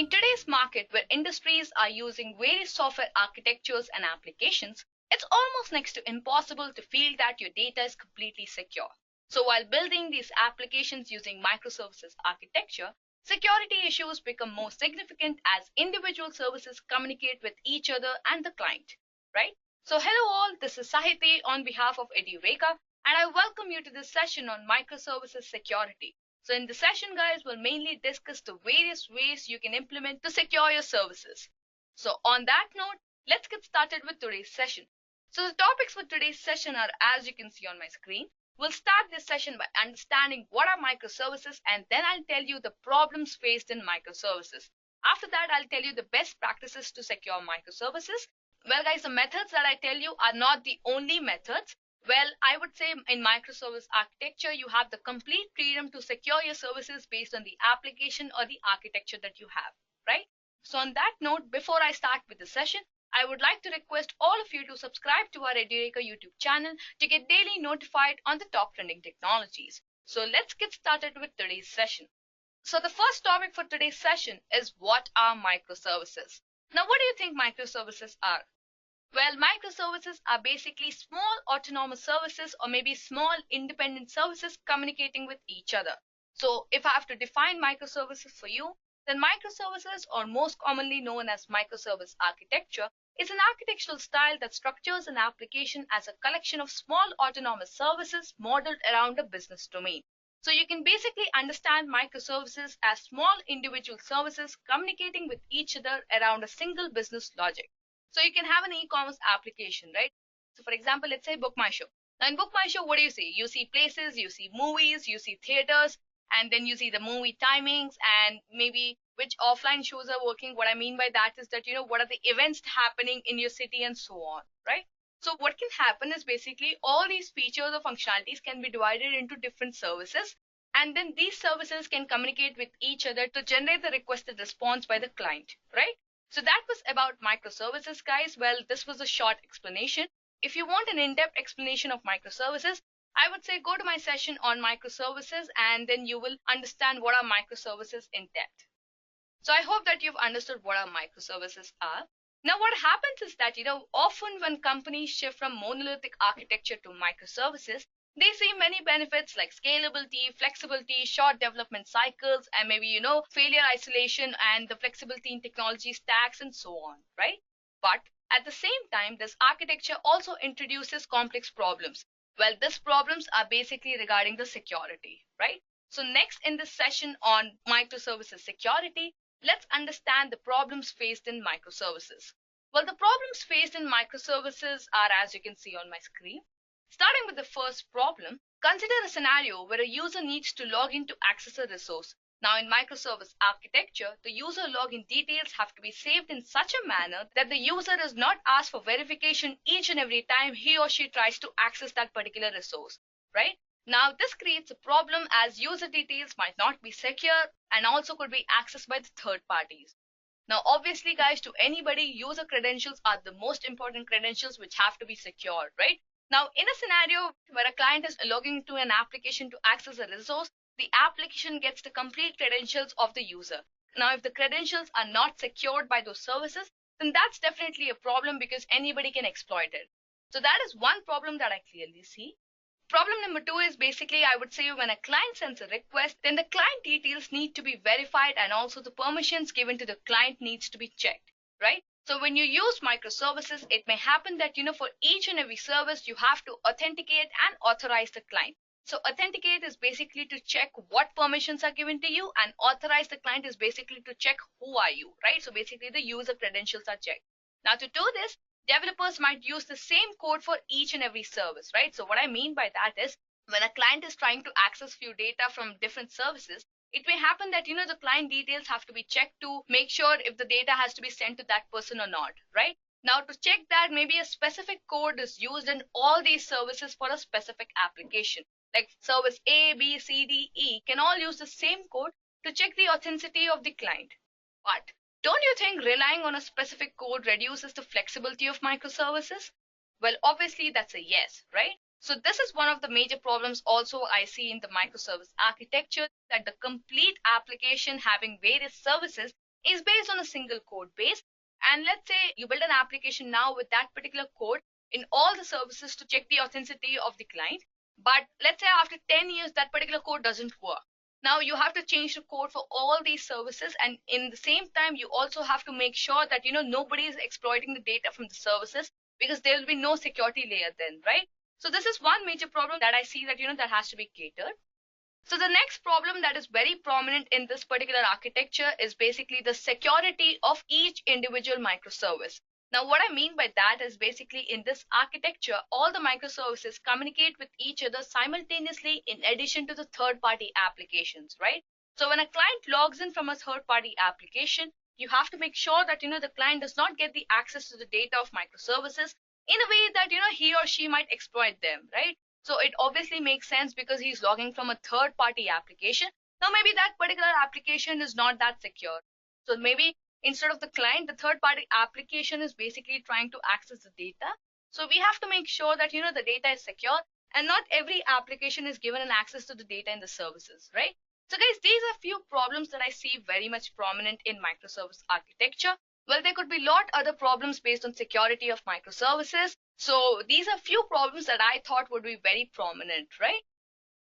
In today's market, where industries are using various software architectures and applications, it's almost next to impossible to feel that your data is completely secure. So while building these applications using microservices architecture, security issues become more significant as individual services communicate with each other and the client, right? So hello all, this is Sahiti on behalf of Edureka, and I welcome you to this session on microservices security. So in the session, guys, we'll mainly discuss the various ways you can implement to secure your services. So on that note, let's get started with today's session. So the topics for today's session are, as you can see on my screen. We'll start this session by understanding what are microservices, and then I'll tell you the problems faced in microservices. After that, I'll tell you the best practices to secure microservices. Well, guys, the methods that I tell you are not the only methods. Well, I would say in microservice architecture, you have the complete freedom to secure your services based on the application or the architecture that you have, right? So on that note, before I start with the session, I would like to request all of you to subscribe to our Edureka YouTube channel to get daily notified on the top trending technologies. So let's get started with today's session. So the first topic for today's session is, what are microservices? Now, what do you think microservices are? Well, microservices are basically small autonomous services or maybe small independent services communicating with each other. So if I have to define microservices for you, then microservices, or most commonly known as microservice architecture, is an architectural style that structures an application as a collection of small autonomous services modeled around a business domain. So you can basically understand microservices as small individual services communicating with each other around a single business logic. So you can have an e-commerce application, right? So for example, let's say Book My Show. Now in Book My Show, what do you see? You see places, you see movies, you see theaters, and then you see the movie timings and maybe which offline shows are working. What I mean by that is that, what are the events happening in your city and so on, right? So what can happen is basically all these features or functionalities can be divided into different services, and then these services can communicate with each other to generate the requested response by the client, right? So that was about microservices, guys. Well, this was a short explanation. If you want an in-depth explanation of microservices, I would say go to my session on microservices, and then you will understand what are microservices in depth. So I hope that you've understood what our microservices are. Now, what happens is that, often when companies shift from monolithic architecture to microservices, they see many benefits like scalability, flexibility, short development cycles, and maybe, failure isolation and the flexibility in technology stacks and so on, right? But at the same time, this architecture also introduces complex problems. Well, these problems are basically regarding the security, right? So next in this session on microservices security, let's understand the problems faced in microservices. Well, the problems faced in microservices are, as you can see on my screen. Starting with the first problem, consider a scenario where a user needs to log in to access a resource. Now in microservice architecture, the user login details have to be saved in such a manner that the user is not asked for verification each and every time he or she tries to access that particular resource, right? Now this creates a problem as user details might not be secure and also could be accessed by the third parties. Now obviously, guys, to anybody, user credentials are the most important credentials which have to be secured, right? Now, in a scenario where a client is logging to an application to access a resource, the application gets the complete credentials of the user. Now, if the credentials are not secured by those services, then that's definitely a problem because anybody can exploit it. So that is one problem that I clearly see. Problem number two is basically, I would say, when a client sends a request, then the client details need to be verified and also the permissions given to the client needs to be checked, right? So when you use microservices, it may happen that, for each and every service, you have to authenticate and authorize the client. So authenticate is basically to check what permissions are given to you, and authorize the client is basically to check who are you, right? So basically the user credentials are checked. Now to do this, developers might use the same code for each and every service, right? So what I mean by that is when a client is trying to access few data from different services, it may happen that, the client details have to be checked to make sure if the data has to be sent to that person or not, right? Now, to check that, maybe a specific code is used in all these services for a specific application. Like service A, B, C, D, E can all use the same code to check the authenticity of the client. But don't you think relying on a specific code reduces the flexibility of microservices? Well, obviously that's a yes, right? So this is one of the major problems also I see in the microservice architecture, that the complete application having various services is based on a single code base. And let's say you build an application now with that particular code in all the services to check the authenticity of the client. But let's say after 10 years, that particular code doesn't work. Now you have to change the code for all these services. And in the same time, you also have to make sure that, nobody is exploiting the data from the services, because there will be no security layer then, right? So this is one major problem that I see that, that has to be catered. So the next problem that is very prominent in this particular architecture is basically the security of each individual microservice. Now, what I mean by that is basically in this architecture, all the microservices communicate with each other simultaneously in addition to the third-party applications, right? So when a client logs in from a third-party application, you have to make sure that, the client does not get the access to the data of microservices in a way that, he or she might exploit them, right? So it obviously makes sense because he's logging from a third party application. Now maybe that particular application is not that secure. So maybe instead of the client, the third party application is basically trying to access the data. So we have to make sure that, the data is secure, and not every application is given an access to the data in the services, right? So guys, these are few problems that I see very much prominent in microservice architecture. Well, there could be a lot other problems based on security of microservices. So these are few problems that I thought would be very prominent, right?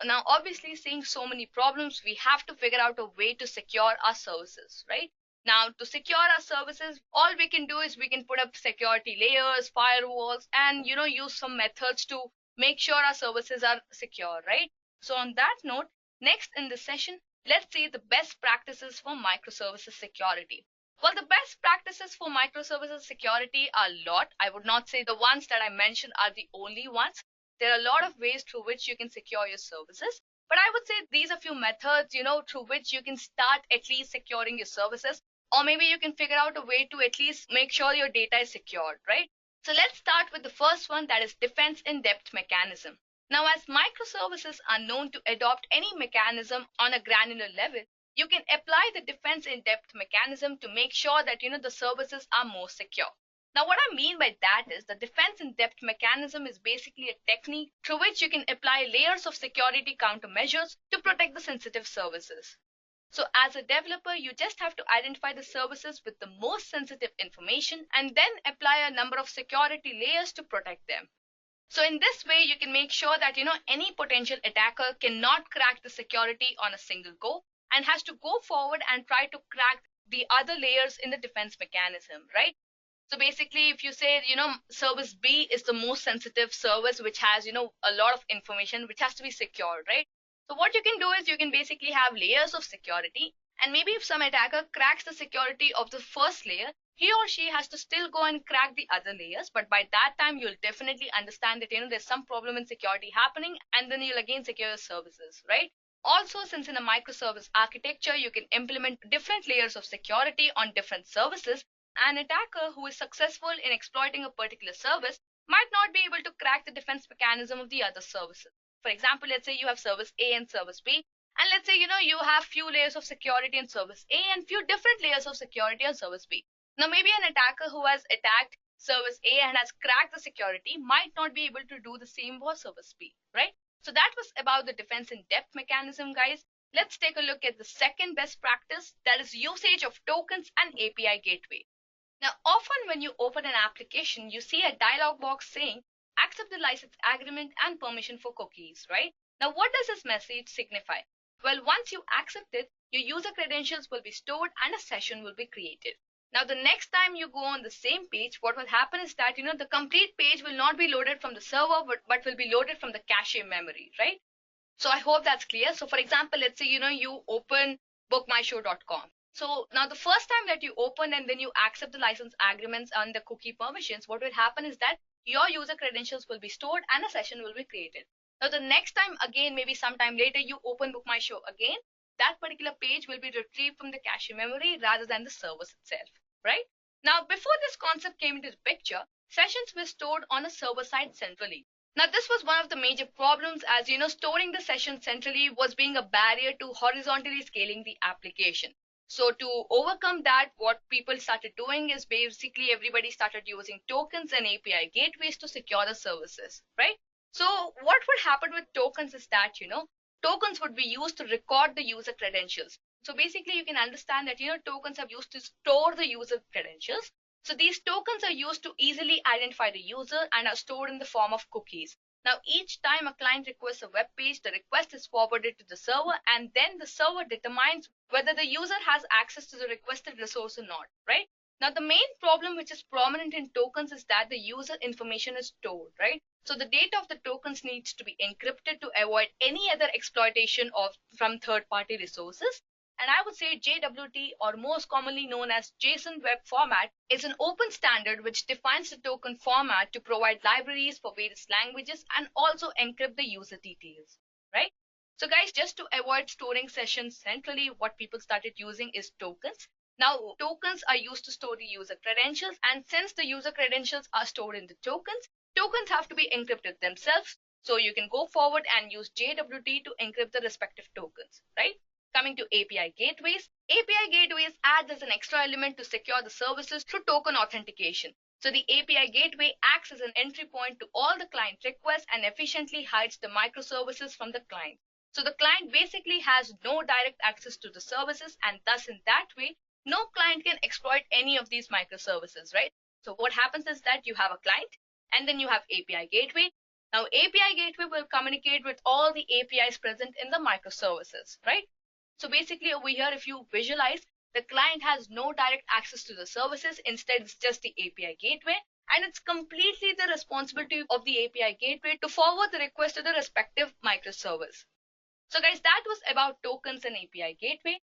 Now, obviously, seeing so many problems, we have to figure out a way to secure our services, right? Now, to secure our services, all we can do is we can put up security layers, firewalls, and, use some methods to make sure our services are secure, right? So on that note, next in this session, let's see the best practices for microservices security. Well, the best practices for microservices security are a lot. I would not say the ones that I mentioned are the only ones. There are a lot of ways through which you can secure your services. But I would say these are few methods, through which you can start at least securing your services. Or maybe you can figure out a way to at least make sure your data is secured, right? So let's start with the first one, that is defense in depth mechanism. Now, as microservices are known to adopt any mechanism on a granular level, you can apply the defense in depth mechanism to make sure that, the services are more secure. Now, what I mean by that is the defense in depth mechanism is basically a technique through which you can apply layers of security countermeasures to protect the sensitive services. So as a developer, you just have to identify the services with the most sensitive information and then apply a number of security layers to protect them. So in this way, you can make sure that, any potential attacker cannot crack the security on a single go, and has to go forward and try to crack the other layers in the defense mechanism, right? So basically, if you say, service B is the most sensitive service, which has, a lot of information, which has to be secured, right? So what you can do is you can basically have layers of security. And maybe if some attacker cracks the security of the first layer, he or she has to still go and crack the other layers. But by that time, you'll definitely understand that, there's some problem in security happening, and then you'll again secure your services, right? Also, since in a microservice architecture, you can implement different layers of security on different services, an attacker who is successful in exploiting a particular service might not be able to crack the defense mechanism of the other services. For example, let's say you have service A and service B, and let's say, you have few layers of security in service A and few different layers of security on service B. Now, maybe an attacker who has attacked service A and has cracked the security might not be able to do the same for service B, right? So that was about the defense in depth mechanism, guys. Let's take a look at the second best practice, that is usage of tokens and API gateway. Now, often when you open an application, you see a dialog box saying, accept the license agreement and permission for cookies, right? Now, what does this message signify? Well, once you accept it, your user credentials will be stored and a session will be created. Now, the next time you go on the same page, what will happen is that, the complete page will not be loaded from the server, but will be loaded from the cache memory, right? So I hope that's clear. So for example, let's say, you open bookmyshow.com. So now the first time that you open and then you accept the license agreements and the cookie permissions, what will happen is that your user credentials will be stored and a session will be created. Now, the next time again, maybe sometime later, you open Book My Show again, that particular page will be retrieved from the cache memory rather than the service itself, right? Now, before this concept came into the picture, sessions were stored on a server side centrally. Now, this was one of the major problems, as storing the session centrally was being a barrier to horizontally scaling the application. So to overcome that, what people started doing is basically everybody started using tokens and API gateways to secure the services, right? So what would happen with tokens is that, tokens would be used to record the user credentials. So basically you can understand that, tokens are used to store the user credentials. So these tokens are used to easily identify the user and are stored in the form of cookies. Now, each time a client requests a web page, the request is forwarded to the server, and then the server determines whether the user has access to the requested resource or not, right? Now, the main problem which is prominent in tokens is that the user information is stored, right? So the data of the tokens needs to be encrypted to avoid any other exploitation from third-party resources. And I would say JWT, or most commonly known as JSON Web Format, is an open standard which defines the token format to provide libraries for various languages and also encrypt the user details, right? So guys, just to avoid storing sessions centrally, what people started using is tokens. Now, tokens are used to store the user credentials, and since the user credentials are stored in the tokens, tokens have to be encrypted themselves. So you can go forward and use JWT to encrypt the respective tokens, right? Coming to API gateways, API gateways add as an extra element to secure the services through token authentication. So the API gateway acts as an entry point to all the client requests and efficiently hides the microservices from the client. So the client basically has no direct access to the services, and thus in that way, no client can exploit any of these microservices, right? So what happens is that you have a client and then you have API gateway. Now API gateway will communicate with all the APIs present in the microservices, right? So basically over here, if you visualize, the client has no direct access to the services. Instead, it's just the API gateway, and it's completely the responsibility of the API gateway to forward the request to the respective microservice. So guys, that was about tokens and API gateway.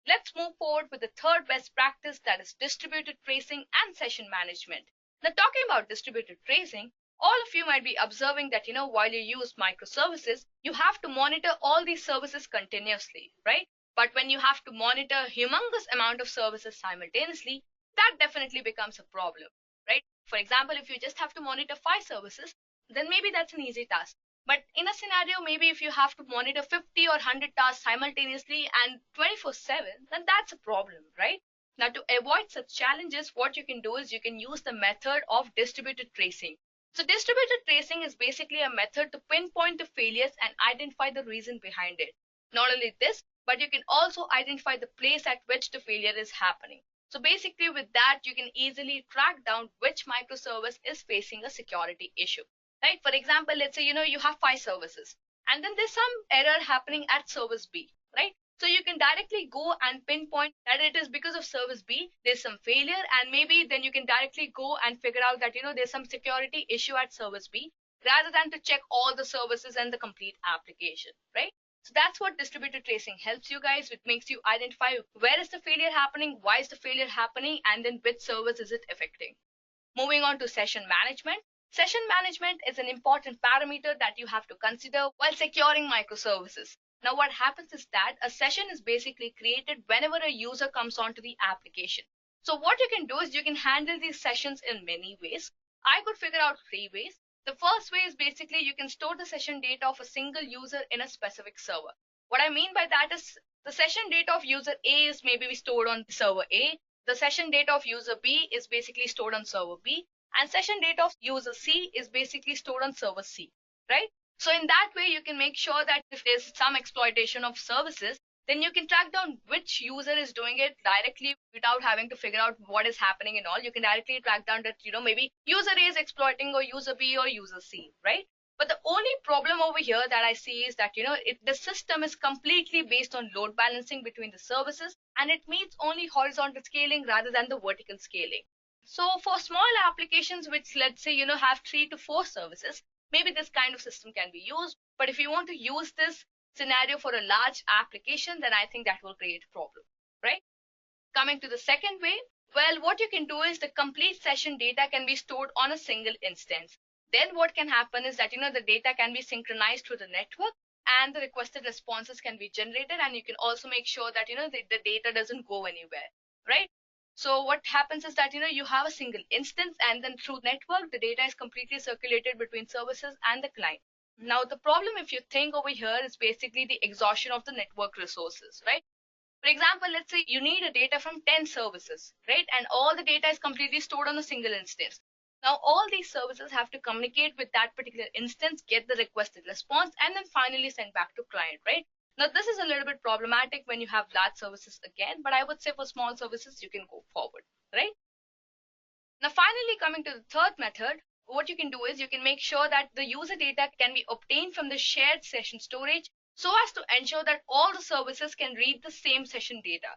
Let's move forward with the third best practice, that is distributed tracing and session management. Now, talking about distributed tracing, all of you might be observing that, while you use microservices, you have to monitor all these services continuously, right? But when you have to monitor a humongous amount of services simultaneously, that definitely becomes a problem, right? For example, if you just have to monitor 5 services, then maybe that's an easy task. But in a scenario, maybe if you have to monitor 50 or 100 tasks simultaneously and 24/7, then that's a problem, right? Now, to avoid such challenges, what you can do is you can use the method of distributed tracing. So distributed tracing is basically a method to pinpoint the failures and identify the reason behind it. Not only this, but you can also identify the place at which the failure is happening. So basically with that, you can easily track down which microservice is facing a security issue. Right? For example, let's say, you have 5 services and then there's some error happening at service B, right? So you can directly go and pinpoint that it is because of service B, there's some failure, and maybe then you can directly go and figure out that, there's some security issue at service B, rather than to check all the services and the complete application, right? So that's what distributed tracing helps you guys. It makes you identify where is the failure happening, why is the failure happening, and then which service is it affecting. Moving on to session management. Session management is an important parameter that you have to consider while securing microservices. Now what happens is that a session is basically created whenever a user comes onto the application. So what you can do is you can handle these sessions in many ways. I could figure out 3 ways. The first way is basically you can store the session data of a single user in a specific server. What I mean by that is the session data of user A is maybe stored on server A. The session data of user B is basically stored on server B. And session data of user C is basically stored on server C, right? So in that way, you can make sure that if there's some exploitation of services, then you can track down which user is doing it directly without having to figure out what is happening and all. You can directly track down that, maybe user A is exploiting or user B or user C, right? But the only problem over here that I see is that, the system is completely based on load balancing between the services, and it meets only horizontal scaling rather than the vertical scaling. So for small applications which, let's say, have 3 to 4 services, maybe this kind of system can be used. But if you want to use this scenario for a large application, then I think that will create a problem, right? Coming to the second way, well, what you can do is the complete session data can be stored on a single instance. Then what can happen is that, the data can be synchronized through the network and the requested responses can be generated. And you can also make sure that, the data doesn't go anywhere, right? So what happens is that, you have a single instance, and then through network, the data is completely circulated between services and the client. Now, the problem, if you think over here, is basically the exhaustion of the network resources, right? For example, let's say you need a data from 10 services, right? And all the data is completely stored on a single instance. Now, all these services have to communicate with that particular instance, get the requested response, and then finally send back to client, right? Now, this is a little bit problematic when you have large services again, but I would say for small services, you can go forward, right? Now, finally, coming to the third method, what you can do is you can make sure that the user data can be obtained from the shared session storage so as to ensure that all the services can read the same session data.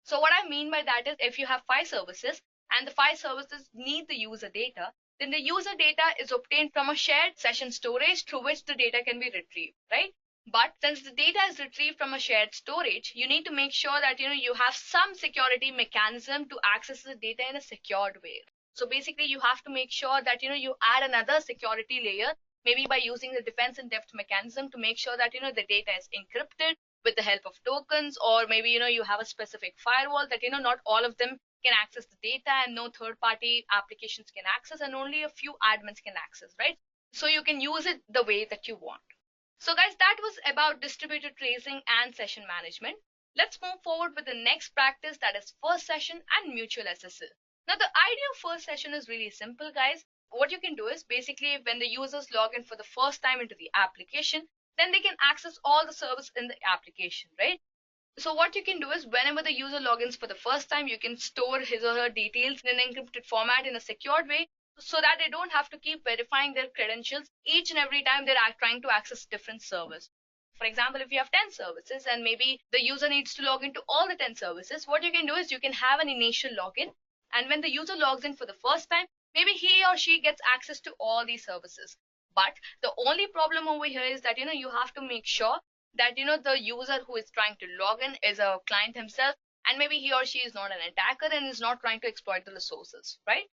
So what I mean by that is if you have 5 services and the 5 services need the user data, then the user data is obtained from a shared session storage through which the data can be retrieved, right? But since the data is retrieved from a shared storage, you need to make sure that you have some security mechanism to access the data in a secured way. So basically you have to make sure that you add another security layer, maybe by using the defense in depth mechanism to make sure that the data is encrypted with the help of tokens, or maybe you have a specific firewall that not all of them can access the data and no third party applications can access and only a few admins can access, right? So you can use it the way that you want. So guys, that was about distributed tracing and session management. Let's move forward with the next practice, that is first session and mutual SSL. Now, the idea of first session is really simple, guys. What you can do is basically when the users log in for the first time into the application, then they can access all the service in the application, right? So what you can do is whenever the user logins for the first time, you can store his or her details in an encrypted format in a secured way so that they don't have to keep verifying their credentials each and every time they're trying to access different servers. For example, if you have 10 services and maybe the user needs to log into all the 10 services, what you can do is you can have an initial login, and when the user logs in for the first time, maybe he or she gets access to all these services. But the only problem over here is that you have to make sure that the user who is trying to log in is a client himself, and maybe he or she is not an attacker and is not trying to exploit the resources, right?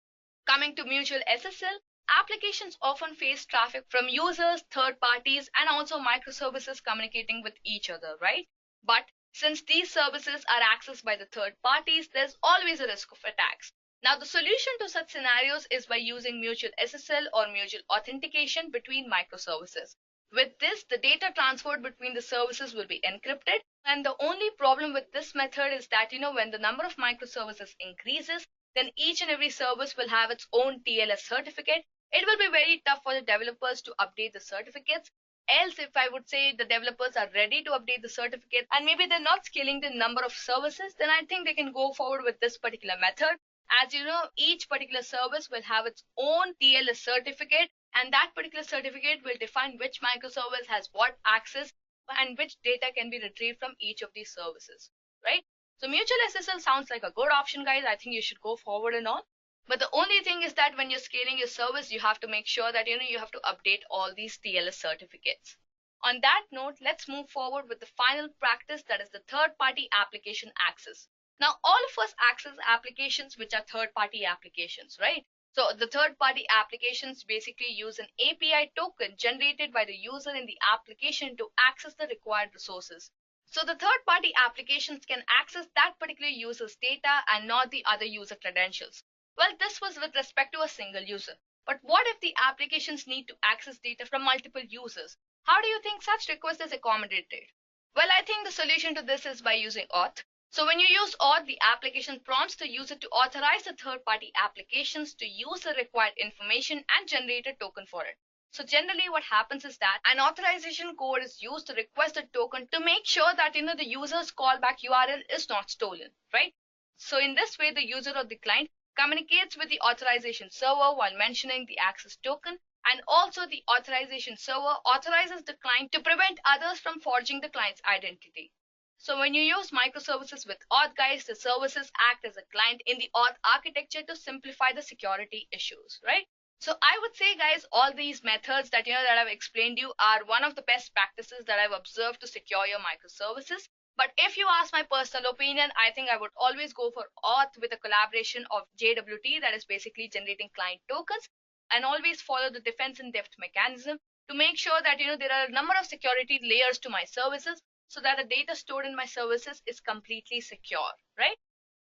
Coming to mutual SSL, applications often face traffic from users, third parties, and also microservices communicating with each other, right? But since these services are accessed by the third parties, there's always a risk of attacks. Now, the solution to such scenarios is by using mutual SSL or mutual authentication between microservices. With this, the data transferred between the services will be encrypted. And the only problem with this method is that, when the number of microservices increases, then each and every service will have its own TLS certificate. It will be very tough for the developers to update the certificates. Else, if I would say the developers are ready to update the certificate and maybe they're not scaling the number of services, then I think they can go forward with this particular method. As each particular service will have its own TLS certificate, and that particular certificate will define which microservice has what access and which data can be retrieved from each of these services, right? So mutual SSL sounds like a good option, guys. I think you should go forward and all. But the only thing is that when you're scaling your service, you have to make sure that you have to update all these TLS certificates. On that note, let's move forward with the final practice, that is the third-party application access. Now, all of us access applications which are third-party applications, right? So the third-party applications basically use an API token generated by the user in the application to access the required resources. So the third-party applications can access that particular user's data and not the other user credentials. Well, this was with respect to a single user. But what if the applications need to access data from multiple users? How do you think such request is accommodated? Well, I think the solution to this is by using auth. So when you use auth, the application prompts the user to authorize the third-party applications to use the required information and generate a token for it. So generally what happens is that an authorization code is used to request a token to make sure that the user's callback URL is not stolen, right? So in this way, the user or the client communicates with the authorization server while mentioning the access token, and also the authorization server authorizes the client to prevent others from forging the client's identity. So when you use microservices with auth, guys, the services act as a client in the auth architecture to simplify the security issues, right? So I would say, guys, all these methods that that I've explained to you are one of the best practices that I've observed to secure your microservices. But if you ask my personal opinion, I think I would always go for auth with a collaboration of JWT, that is basically generating client tokens, and always follow the defense in depth mechanism to make sure that there are a number of security layers to my services so that the data stored in my services is completely secure, right?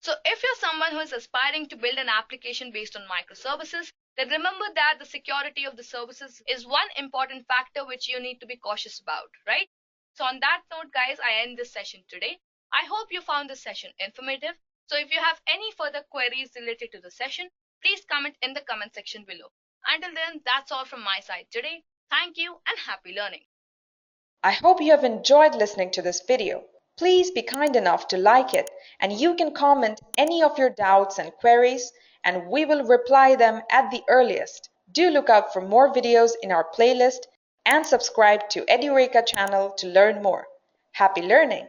So if you're someone who is aspiring to build an application based on microservices, then remember that the security of the services is one important factor which you need to be cautious about, right? So on that note, guys, I end this session today. I hope you found this session informative. So if you have any further queries related to the session, please comment in the comment section below. Until then, that's all from my side today. Thank you and happy learning. I hope you have enjoyed listening to this video. Please be kind enough to like it, and you can comment any of your doubts and queries, and we will reply them at the earliest. Do look out for more videos in our playlist and subscribe to Edureka channel to learn more. Happy learning!